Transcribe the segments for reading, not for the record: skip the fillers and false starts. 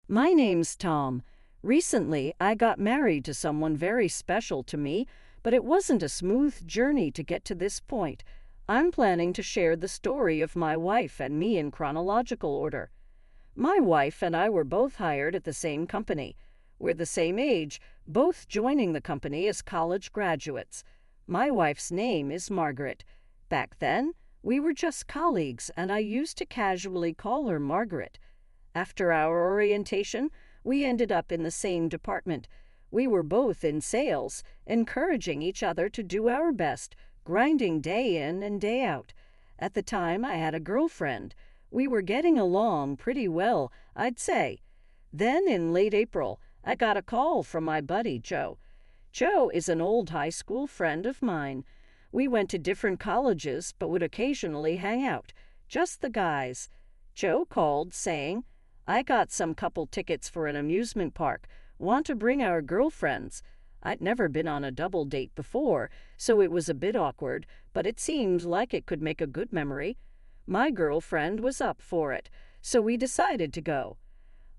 My name's Tom. Recently, I got married to someone very special to me, but it wasn't a smooth journey to get to this point. I'm planning to share the story of my wife and me in chronological order. My wife and I were both hired at the same company. We're the same age, both joining the company as college graduates. My wife's name is Margaret. Back then, we were just colleagues, and I used to casually call her Margaret. After our orientation, we ended up in the same department. We were both in sales, encouraging each other to do our best, grinding day in and day out. At the time, I had a girlfriend. We were getting along pretty well, I'd say. Then, in late April, I got a call from my buddy Joe. Joe is an old high school friend of mine. We went to different colleges, but would occasionally hang out, just the guys. Joe called, saying, "I got some couple tickets for an amusement park. Want to bring our girlfriends?" I'd never been on a double date before, so it was a bit awkward, but it seemed like it could make a good memory. My girlfriend was up for it, so we decided to go.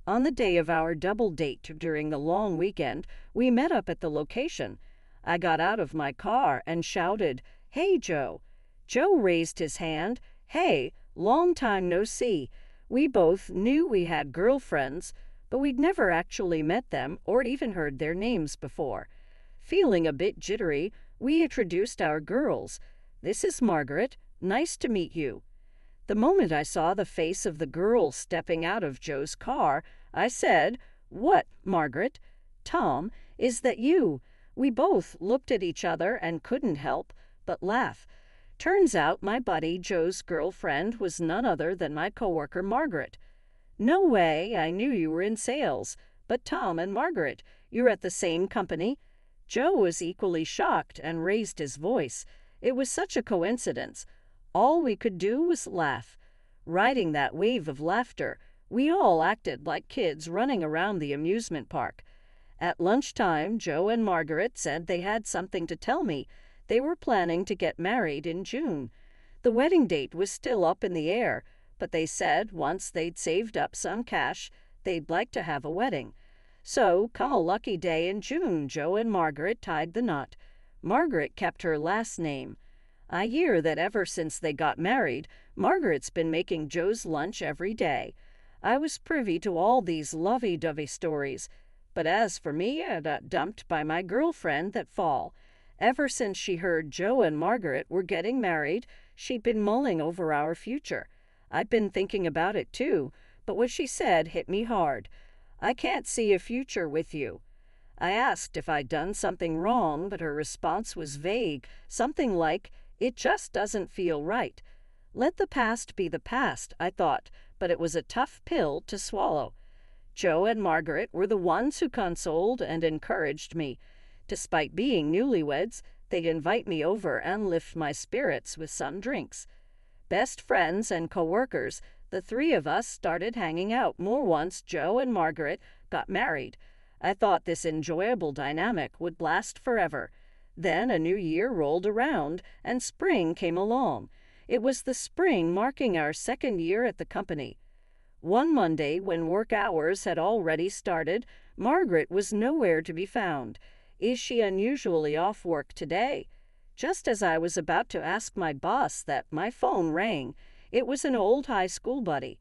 On the day of our double date during the long weekend, we met up at the location. I got out of my car and shouted, "Hey, Joe." Joe raised his hand. "Hey, long time no see." We both knew we had girlfriends, but we'd never actually met them or even heard their names before. Feeling a bit jittery, we introduced our girls. "This is Margaret. Nice to meet you." The moment I saw the face of the girl stepping out of Joe's car, I said, "What, Margaret? Tom, is that you?" We both looked at each other and couldn't help but laugh. Turns out my buddy Joe's girlfriend was none other than my coworker Margaret. "No way, I knew you were in sales. But Tom and Margaret, you're at the same company?" Joe was equally shocked and raised his voice. It was such a coincidence. All we could do was laugh. Riding that wave of laughter, we all acted like kids running around the amusement park. At lunchtime, Joe and Margaret said they had something to tell me. They were planning to get married in June. The wedding date was still up in the air, but they said once they'd saved up some cash, they'd like to have a wedding. So, come a lucky day in June, Joe and Margaret tied the knot. Margaret kept her last name. I hear that ever since they got married, Margaret's been making Joe's lunch every day. I was privy to all these lovey-dovey stories, but as for me, I got dumped by my girlfriend that fall. Ever since she heard Joe and Margaret were getting married, she'd been mulling over our future. I'd been thinking about it too, but what she said hit me hard. "I can't see a future with you." I asked if I'd done something wrong, but her response was vague, something like, "It just doesn't feel right." Let the past be the past, I thought, but it was a tough pill to swallow. Joe and Margaret were the ones who consoled and encouraged me. Despite being newlyweds, they'd invite me over and lift my spirits with some drinks. Best friends and co-workers, the three of us started hanging out more once Joe and Margaret got married. I thought this enjoyable dynamic would last forever. Then a new year rolled around, and spring came along. It was the spring marking our second year at the company. One Monday, when work hours had already started, Margaret was nowhere to be found. "Is she unusually off work today?" Just as I was about to ask my boss that, my phone rang. It was an old high school buddy.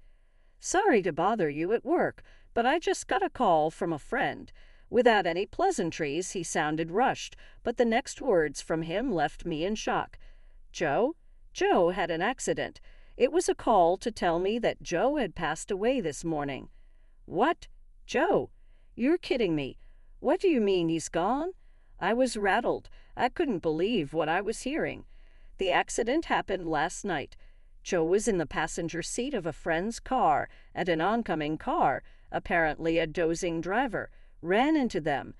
"Sorry to bother you at work, but I just got a call from a friend." Without any pleasantries, he sounded rushed, but the next words from him left me in shock. "Joe? Joe had an accident. It was a call to tell me that Joe had passed away this morning." "What? Joe? You're kidding me. What do you mean he's gone?" I was rattled. I couldn't believe what I was hearing. "The accident happened last night. Joe was in the passenger seat of a friend's car, and an oncoming car, apparently a dozing driver, ran into them.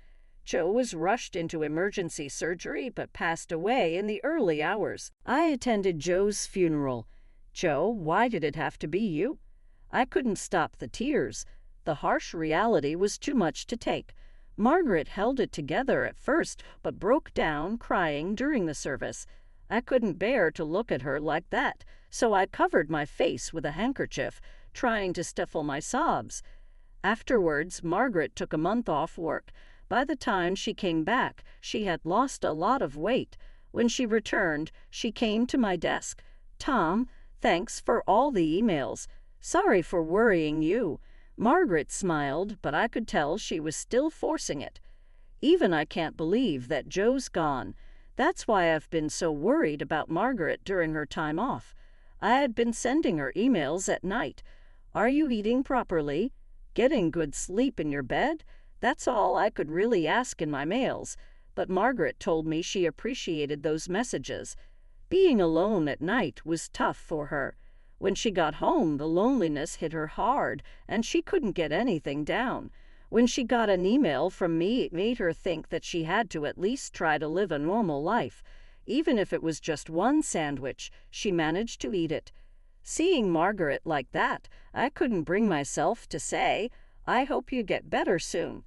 Joe was rushed into emergency surgery but passed away in the early hours. I attended Joe's funeral. Joe, why did it have to be you?" I couldn't stop the tears. The harsh reality was too much to take. Margaret held it together at first, but broke down, crying during the service. I couldn't bear to look at her like that, so I covered my face with a handkerchief, trying to stifle my sobs. Afterwards, Margaret took a month off work. By the time she came back, she had lost a lot of weight. When she returned, she came to my desk. "Tom, thanks for all the emails. Sorry for worrying you." Margaret smiled, but I could tell she was still forcing it. "Even I can't believe that Joe's gone. That's why I've been so worried about Margaret during her time off. I had been sending her emails at night. Are you eating properly? Getting good sleep in your bed? That's all I could really ask in my mails." But Margaret told me she appreciated those messages. Being alone at night was tough for her. When she got home, the loneliness hit her hard, and she couldn't get anything down. When she got an email from me, it made her think that she had to at least try to live a normal life. Even if it was just one sandwich, she managed to eat it. Seeing Margaret like that, I couldn't bring myself to say, "I hope you get better soon."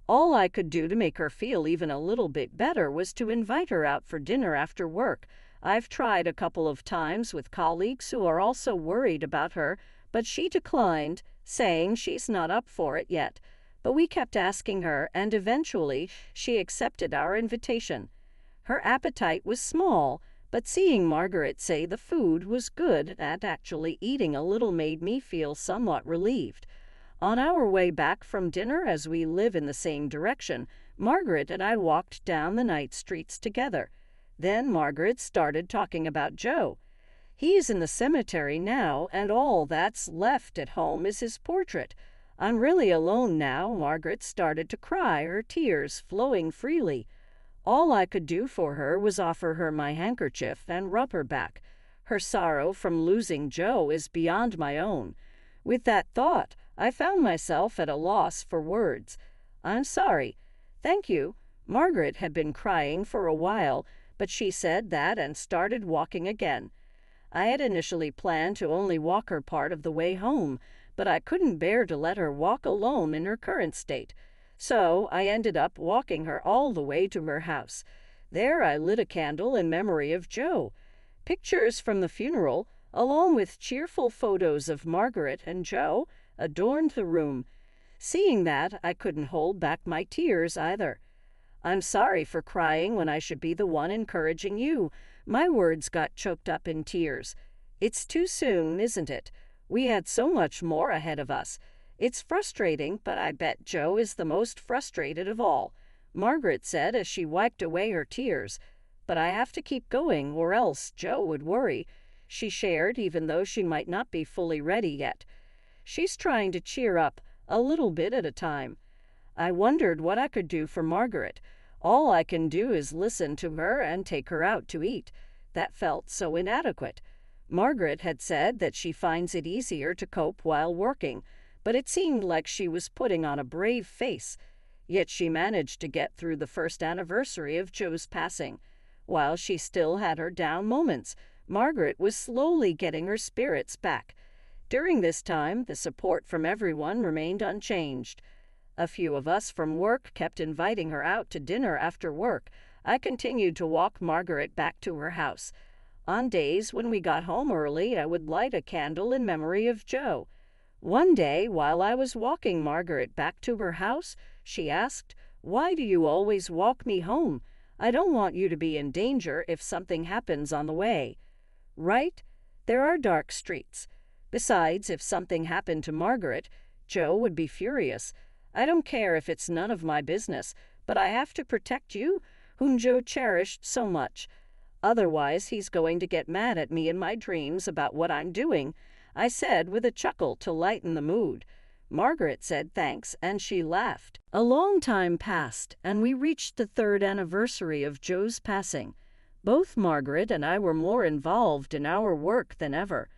All I could do to make her feel even a little bit better was to invite her out for dinner after work. I've tried a couple of times with colleagues who are also worried about her, but she declined, saying she's not up for it yet. But we kept asking her, and eventually she accepted our invitation. Her appetite was small, but seeing Margaret say the food was good and actually eating a little made me feel somewhat relieved. On our way back from dinner, as we live in the same direction, Margaret and I walked down the night streets together. Then Margaret started talking about Joe. "He's in the cemetery now, and all that's left at home is his portrait. I'm really alone now." Margaret started to cry, her tears flowing freely. All I could do for her was offer her my handkerchief and rub her back. Her sorrow from losing Joe is beyond my own. With that thought, I found myself at a loss for words. "I'm sorry. Thank you." Margaret had been crying for a while, but she said that and started walking again. I had initially planned to only walk her part of the way home, but I couldn't bear to let her walk alone in her current state. So I ended up walking her all the way to her house. There I lit a candle in memory of Joe. Pictures from the funeral, along with cheerful photos of Margaret and Joe, adorned the room. Seeing that, I couldn't hold back my tears either. "I'm sorry for crying when I should be the one encouraging you." My words got choked up in tears. "It's too soon, isn't it? We had so much more ahead of us. It's frustrating, but I bet Joe is the most frustrated of all," Margaret said as she wiped away her tears. "But I have to keep going, or else Joe would worry," she shared, even though she might not be fully ready yet. She's trying to cheer up, a little bit at a time. I wondered what I could do for Margaret. All I can do is listen to her and take her out to eat. That felt so inadequate. Margaret had said that she finds it easier to cope while working, but it seemed like she was putting on a brave face. Yet she managed to get through the first anniversary of Joe's passing. While she still had her down moments, Margaret was slowly getting her spirits back. During this time, the support from everyone remained unchanged. A few of us from work kept inviting her out to dinner after work. I continued to walk Margaret back to her house. On days when we got home early, I would light a candle in memory of Joe. One day, while I was walking Margaret back to her house, she asked, "Why do you always walk me home? I don't want you to be in danger if something happens on the way." Right? There are dark streets. Besides, if something happened to Margaret, Joe would be furious. I don't care if it's none of my business, but I have to protect you, whom Joe cherished so much. Otherwise, he's going to get mad at me in my dreams about what I'm doing, I said with a chuckle to lighten the mood. Margaret said thanks, and she laughed. A long time passed, and we reached the 3rd anniversary of Joe's passing. Both Margaret and I were more involved in our work than ever.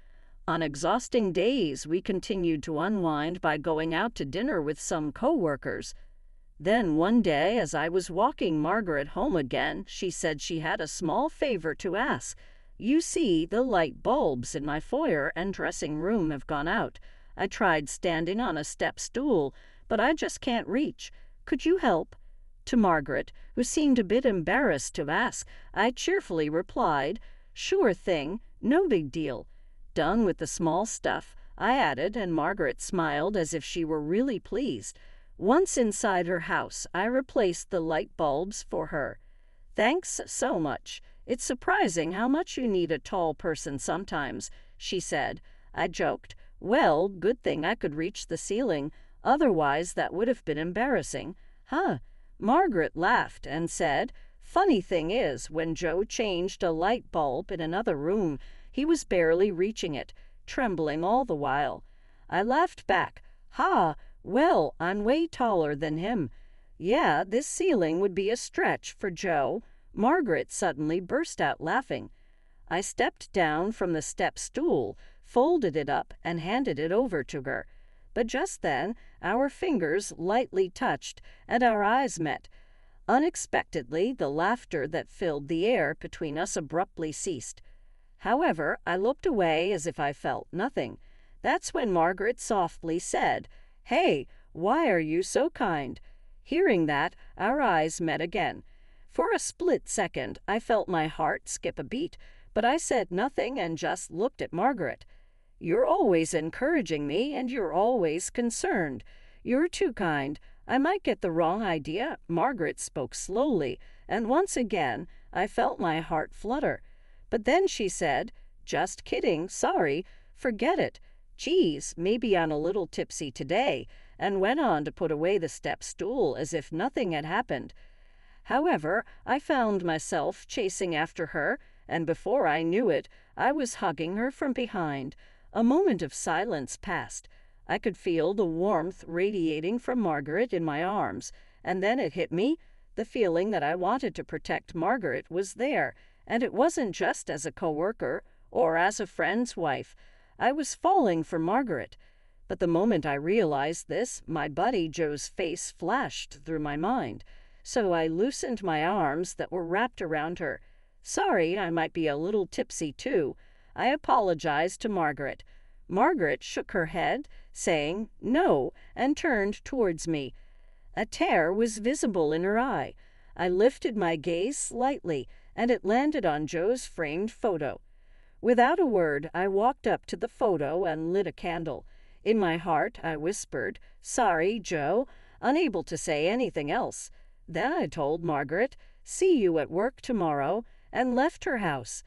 On exhausting days, we continued to unwind by going out to dinner with some co-workers. Then one day, as I was walking Margaret home again, she said she had a small favor to ask. "You see, the light bulbs in my foyer and dressing room have gone out. I tried standing on a step stool, but I just can't reach. Could you help?" To Margaret, who seemed a bit embarrassed to ask, I cheerfully replied, "Sure thing, no big deal." Done with the small stuff, I added, and Margaret smiled as if she were really pleased. Once inside her house, I replaced the light bulbs for her. "Thanks so much. It's surprising how much you need a tall person sometimes," she said. I joked, "Well, good thing I could reach the ceiling. Otherwise, that would have been embarrassing." "Huh." Margaret laughed and said, "Funny thing is, when Joe changed a light bulb in another room, he was barely reaching it, trembling all the while." I laughed back. "Ha, well, I'm way taller than him. Yeah, this ceiling would be a stretch for Joe." Margaret suddenly burst out laughing. I stepped down from the step stool, folded it up, and handed it over to her. But just then, our fingers lightly touched, and our eyes met. Unexpectedly, the laughter that filled the air between us abruptly ceased. However, I looked away as if I felt nothing. That's when Margaret softly said, "Hey, why are you so kind?" Hearing that, our eyes met again. For a split second, I felt my heart skip a beat, but I said nothing and just looked at Margaret. "You're always encouraging me, and you're always concerned. You're too kind. I might get the wrong idea." Margaret spoke slowly, and once again, I felt my heart flutter. But then she said, "Just kidding, sorry, forget it. Geez, maybe I'm a little tipsy today," and went on to put away the step stool as if nothing had happened. However, I found myself chasing after her, and before I knew it, I was hugging her from behind. A moment of silence passed. I could feel the warmth radiating from Margaret in my arms, and then it hit me. The feeling that I wanted to protect Margaret was there, and it wasn't just as a coworker or as a friend's wife. I was falling for Margaret. But the moment I realized this, my buddy Joe's face flashed through my mind. So I loosened my arms that were wrapped around her. "Sorry, I might be a little tipsy too." I apologized to Margaret. Margaret shook her head, saying "no," and turned towards me. A tear was visible in her eye. I lifted my gaze slightly, and it landed on Joe's framed photo. Without a word, I walked up to the photo and lit a candle. In my heart, I whispered, "Sorry, Joe," unable to say anything else. Then I told Margaret, "See you at work tomorrow," and left her house.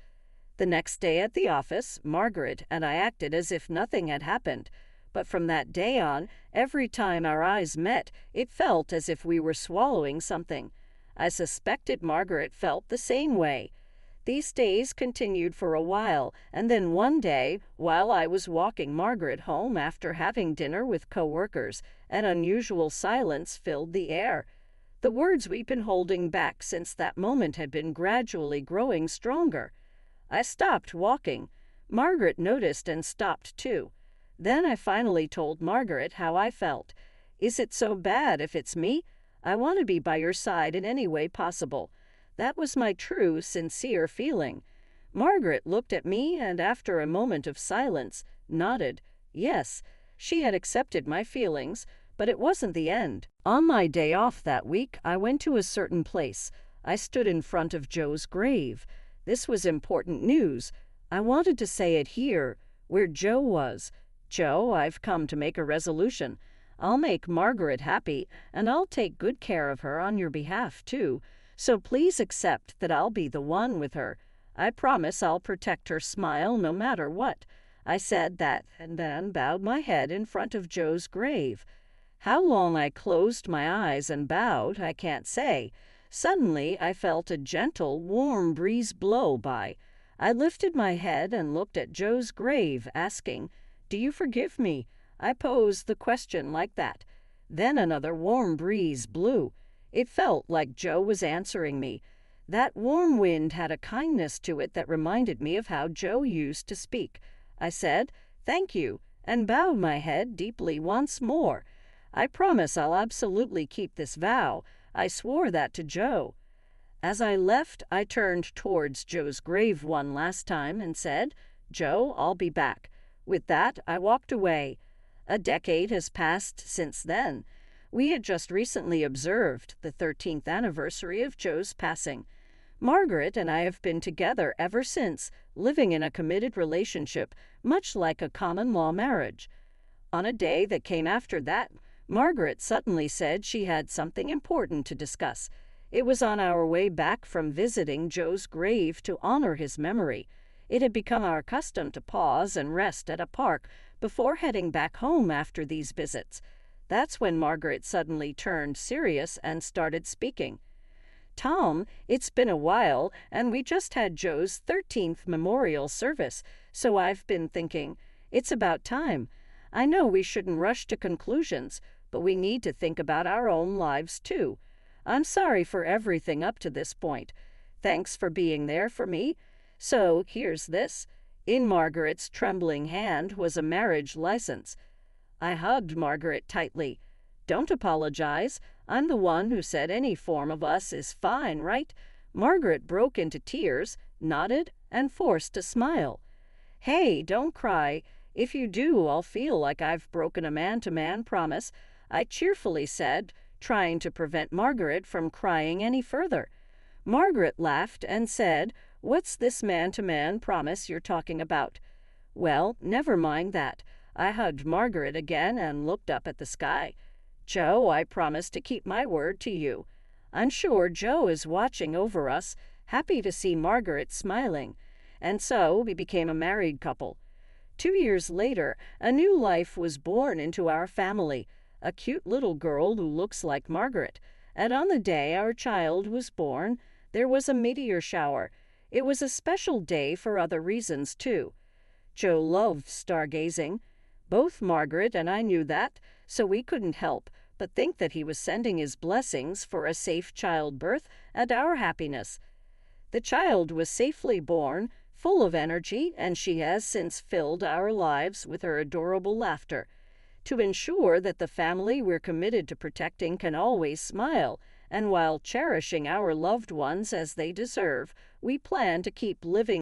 The next day at the office, Margaret and I acted as if nothing had happened. But from that day on, every time our eyes met, it felt as if we were swallowing something. I suspected Margaret felt the same way. These days continued for a while, and then one day, while I was walking Margaret home after having dinner with coworkers, an unusual silence filled the air. The words we'd been holding back since that moment had been gradually growing stronger. I stopped walking. Margaret noticed and stopped too. Then I finally told Margaret how I felt. "Is it so bad if it's me? I want to be by your side in any way possible." That was my true, sincere feeling. Margaret looked at me and, after a moment of silence, nodded. Yes, she had accepted my feelings, but it wasn't the end. On my day off that week, I went to a certain place. I stood in front of Joe's grave. This was important news. I wanted to say it here, where Joe was. "Joe, I've come to make a resolution. I'll make Margaret happy, and I'll take good care of her on your behalf, too. So please accept that I'll be the one with her. I promise I'll protect her smile no matter what." I said that and then bowed my head in front of Joe's grave. How long I closed my eyes and bowed, I can't say. Suddenly, I felt a gentle, warm breeze blow by. I lifted my head and looked at Joe's grave, asking, "Do you forgive me?" I posed the question like that. Then another warm breeze blew. It felt like Joe was answering me. That warm wind had a kindness to it that reminded me of how Joe used to speak. I said, "Thank you," and bowed my head deeply once more. I promise I'll absolutely keep this vow. I swore that to Joe. As I left, I turned towards Joe's grave one last time and said, "Joe, I'll be back." With that, I walked away. A decade has passed since then. We had just recently observed the 13th anniversary of Joe's passing. Margaret and I have been together ever since, living in a committed relationship, much like a common law marriage. On a day that came after that, Margaret suddenly said she had something important to discuss. It was on our way back from visiting Joe's grave to honor his memory. It had become our custom to pause and rest at a park before heading back home after these visits. That's when Margaret suddenly turned serious and started speaking. Tom, it's been a while, and we just had Joe's 13th memorial service, so I've been thinking, it's about time. I know we shouldn't rush to conclusions, but we need to think about our own lives too. I'm sorry for everything up to this point. Thanks for being there for me. So, here's this. In Margaret's trembling hand was a marriage license. I hugged Margaret tightly. Don't apologize. I'm the one who said any form of us is fine, right? Margaret broke into tears, nodded, and forced a smile. Hey, don't cry. If you do, I'll feel like I've broken a man-to-man promise, I cheerfully said, trying to prevent Margaret from crying any further. Margaret laughed and said, "What's this man-to-man promise you're talking about?" Well, never mind that. I hugged Margaret again and looked up at the sky. Joe, I promise to keep my word to you. I'm sure Joe is watching over us, happy to see Margaret smiling. And so we became a married couple. 2 years later, a new life was born into our family, a cute little girl who looks like Margaret. And on the day our child was born, there was a meteor shower. It was a special day for other reasons, too. Joe loved stargazing. Both Margaret and I knew that, so we couldn't help but think that he was sending his blessings for a safe childbirth and our happiness. The child was safely born, full of energy, and she has since filled our lives with her adorable laughter. To ensure that the family we're committed to protecting can always smile, and while cherishing our loved ones as they deserve, we plan to keep living